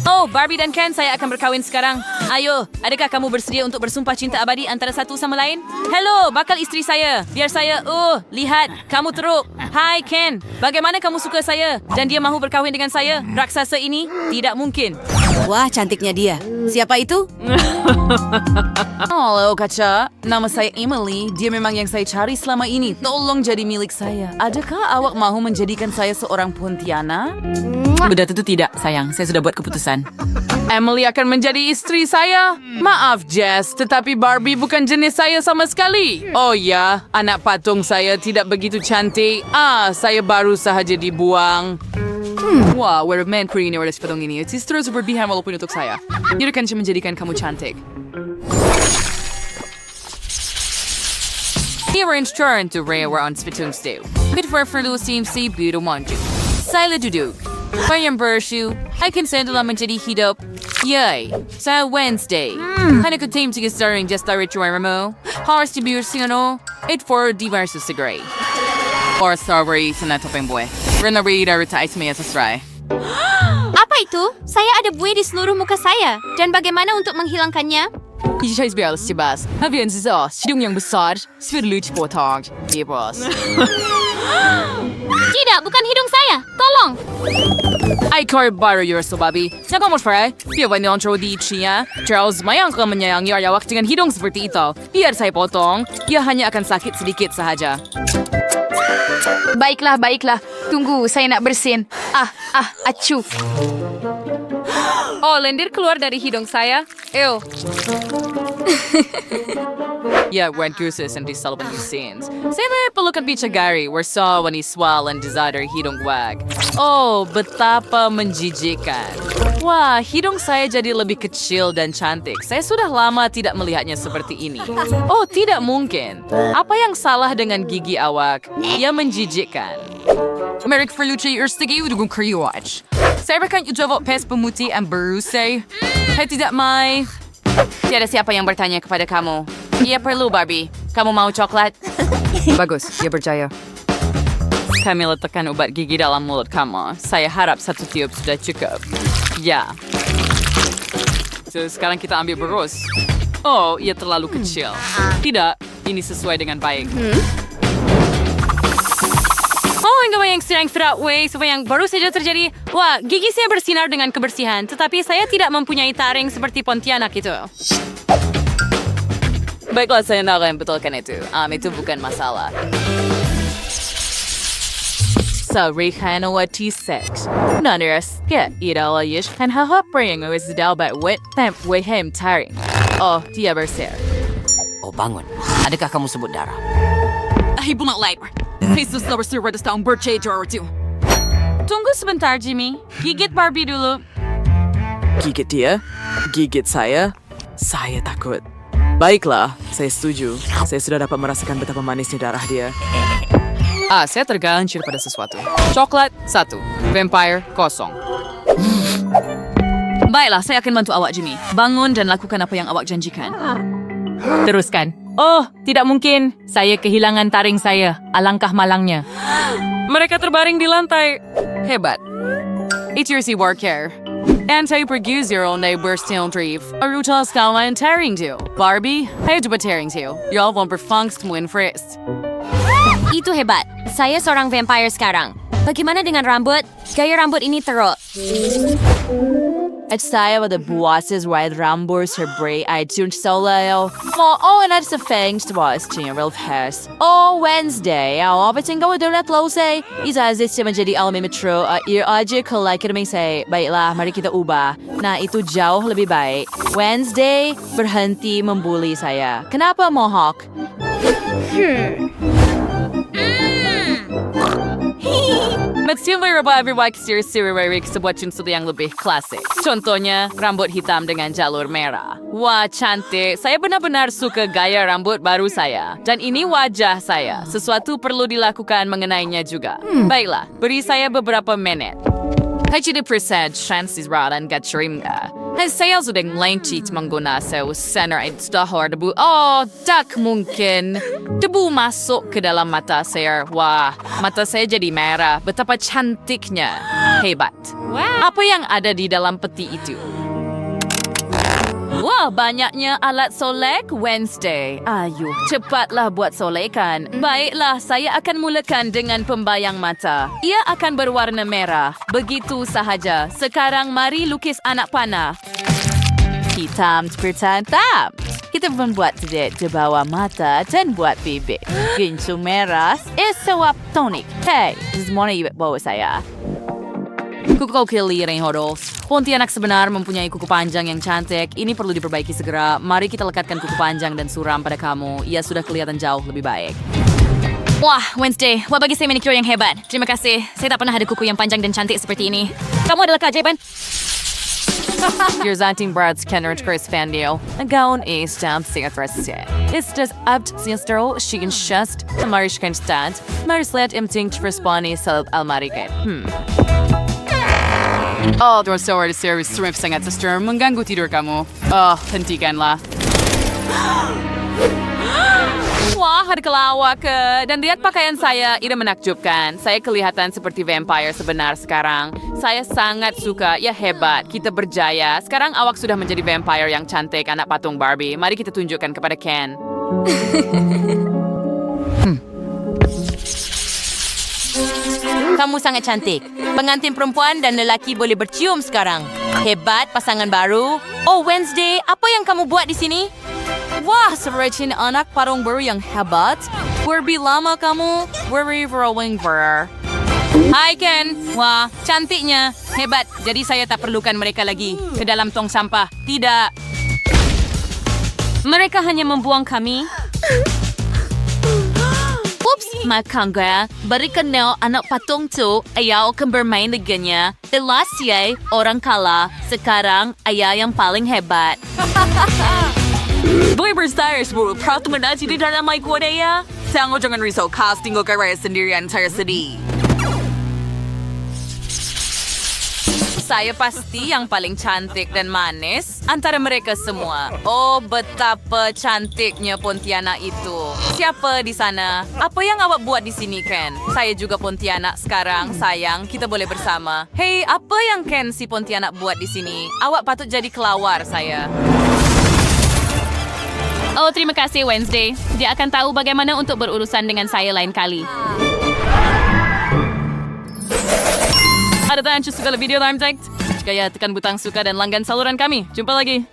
Oh, Barbie dan Ken, saya akan berkahwin sekarang. Ayo, adakah kamu bersedia untuk bersumpah cinta abadi antara satu sama lain? Hello, bakal isteri saya. Biar saya, lihat, kamu teruk. Hai Ken, bagaimana kamu suka saya? Dan dia mahu berkahwin dengan saya? Raksasa ini? Tidak mungkin. Wah, cantiknya dia. Siapa itu? Halo Kaca, nama saya Emily. Dia memang yang saya cari selama ini. Tolong jadi milik saya. Adakah awak mahu menjadikan saya seorang Pontianak? Udah tentu tidak, sayang. Saya sudah buat keputusan. Emily akan menjadi istri saya. Maaf Jess, tetapi Barbie bukan jenis saya sama sekali. Oh ya, anak patung saya tidak begitu cantik. Saya baru sahaja dibuang. Wah, wereman ini oleh patung ini. Itu terus berlebihan walaupun untuk saya. Dia akan menjadikan kamu cantik. Arrange turn to rare on Spitungsday. Good for Lusim si Bido Monju. Saya duduk. Bayang bersyu. I can send dalam menjadi hidup. Yay. Sa Wednesday. Hanya ke team tiga starring just direct your remo. Harus dibiusiano. It for diversus segray. Or strawberry sa natopeng boy. Renari dari tais maya sa stray. Apa itu? Saya ada buih di seluruh muka saya. Dan bagaimana untuk menghilangkannya? Ijai biar sibas. Havian sisa, hidung yang besar, svirluch potong. Iya bos. Tidak, bukan hidung saya. Tolong. Ay kar baru yurso babi. Nakamot pare. Dia ba niyontro di Chia? Charles, mayang ka menyayangi aryawak dengan hidung seperti itu. Biar saya potong, ia hanya akan sakit sedikit sahaja. Baiklah. Tunggu, saya nak bersin. Acu. Oh, lendir keluar dari hidung saya. Ew. Ya, when kursus and disalban di scenes. Saya pelukan bica Gary, where saw when he swell and desire hidung wag. Oh, betapa menjijikkan. Wah, hidung saya jadi lebih kecil dan cantik. Saya sudah lama tidak melihatnya seperti ini. Oh, tidak mungkin. Apa yang salah dengan gigi awak? Ia menjijikkan. Merek Ferlucci Urstigi udugong kriwatch. Saya akan ucapkan pes pemutih and berusai. Saya tidak mai. Tiada siapa yang bertanya kepada kamu. Ia perlu, Barbie. Kamu mau coklat? Bagus, ia berjaya. Kami letakkan ubat gigi dalam mulut kamu. Saya harap satu tiup sudah cukup. Ya. So, sekarang kita ambil berus. Oh, ia terlalu kecil. Tidak, ini sesuai dengan baik. Oh, enggak yang serang Fratway, supaya yang baru saja terjadi. Wah, gigi saya bersinar dengan kebersihan, tetapi saya tidak mempunyai taring seperti Pontianak itu. Baiklah, saya akan betulkan itu. Itu bukan masalah. Sorry, kanawati sex. Nandiras, get idala yish, and hahap praying was the dalbat wet, temp wehem taring. Oh, dia berser. Oh, bangun. Adakah kamu sebut darah? Ibu nak lapar. Jesus na bersurat sa taong birthday drawer tu. Tunggu sebentar, Jimmy. Gigit Barbie dulu. Gigit dia? Gigit saya? Saya takut. Baiklah, saya setuju. Saya sudah dapat merasakan betapa manisnya darah dia. Saya tergelincir pada sesuatu. Coklat, 1. Vampire, 0. Baiklah, saya akan bantu awak, Jimmy. Bangun dan lakukan apa yang awak janjikan. Teruskan. Oh, tidak mungkin. Saya kehilangan taring saya. Alangkah malangnya. Mereka terbaring di lantai. Hebat. Itursi Warcare. Anti-perguzero na bursting drive. Arutas kawan taring do. Barbie, hay coba taring do. Y'all won't berfangst win first. Itu hebat. Saya seorang vampire sekarang. Bagaimana dengan rambut? Gaya rambut ini teruk. At saya pada buases ride rambut serbray iTunes solo. And that's the things to us general past. Oh, Wednesday. Apa tinggal udah close? Isa zis menjadi elemen metro. Ear aja kalau kami say. Baiklah, mari kita ubah. Nah, itu jauh lebih baik. Wednesday berhenti membuli saya. Kenapa mohawk? Maksudnya raba everyone siri sebuah cincin yang lebih klasik. Contohnya, rambut hitam dengan jalur merah. Wah, cantik. Saya benar-benar suka gaya rambut baru saya. Dan ini wajah saya. Sesuatu perlu dilakukan mengenainya juga. Baiklah, beri saya beberapa menit. 20% chance Israelan gaturim ka. Saya sudah langit menggunakan center istahar debu. Oh, tak mungkin. Debu masuk ke dalam mata saya. Wah, mata saya jadi merah. Betapa cantiknya. Hebat. Apa yang ada di dalam peti itu? Wah, banyaknya alat solek Wednesday. Ayo, cepatlah buat solekan. Baiklah, saya akan mulakan dengan pembayang mata. Ia akan berwarna merah. Begitu sahaja. Sekarang mari lukis anak panah. Hitam seperti hitam. Kita membuat titik di bawah mata dan buat bibir. Gincu merah isawap tonik. Hey, semua ini bawa saya. Kuku kau keliling hodos. Pontianak sebenar mempunyai kuku panjang yang cantik. Ini perlu diperbaiki segera. Mari kita lekatkan kuku panjang dan suram pada kamu. Ia sudah kelihatan jauh lebih baik. Wah, Wednesday, wah bagi saya manicure yang hebat. Terima kasih. Saya tak pernah ada kuku yang panjang dan cantik seperti ini. Kamu adalah keajaiban. Your zanting brads kenner Chris Fandio. A gown is stamp singat rasa. It's just up to sinstro, she can just, Marish can stand. Marish let him think to respond sa almariket. Oh, they're so hard to service shrimp sangat sister. Mengganggu tidur kamu. Oh, hentikanlah. Wah, ada kelawak ke. Dan lihat pakaian saya, ini menakjubkan. Saya kelihatan seperti vampire sebenar sekarang. Saya sangat suka, ya hebat. Kita berjaya. Sekarang awak sudah menjadi vampire yang cantik, anak patung Barbie. Mari kita tunjukkan kepada Ken. Kamu sangat cantik. Pengantin perempuan dan lelaki boleh bercium sekarang. Hebat pasangan baru. Oh, Wednesday, apa yang kamu buat di sini? Wah, seperti anak patung baru yang hebat. Berbi lama kamu. Berbi growing ber. Hai Ken. Wah, cantiknya. Hebat. Jadi saya tak perlukan mereka lagi ke dalam tong sampah. Tidak. Mereka hanya membuang kami. Oops, makangga, berikan neo anak patung tu, ayaw akan bermain dengannya. Telah siya, orang kalah. Sekarang, ayah yang paling hebat. Boy Stars, bro, proud naman na di dalam may Korea. Sango jangan risau, casting ko kaya sendirian saya sedih. Saya pasti yang paling cantik dan manis antara mereka semua. Oh, betapa cantiknya Pontianak itu. Siapa di sana? Apa yang awak buat di sini, Ken? Saya juga Pontianak sekarang. Sayang, kita boleh bersama. Hei, apa yang Ken si Pontianak buat di sini? Awak patut jadi kelawar saya. Oh, terima kasih Wednesday. Dia akan tahu bagaimana untuk berurusan dengan saya lain kali. Ada tanya suka video time text? Jika ya, tekan butang suka dan langgan saluran kami. Jumpa lagi.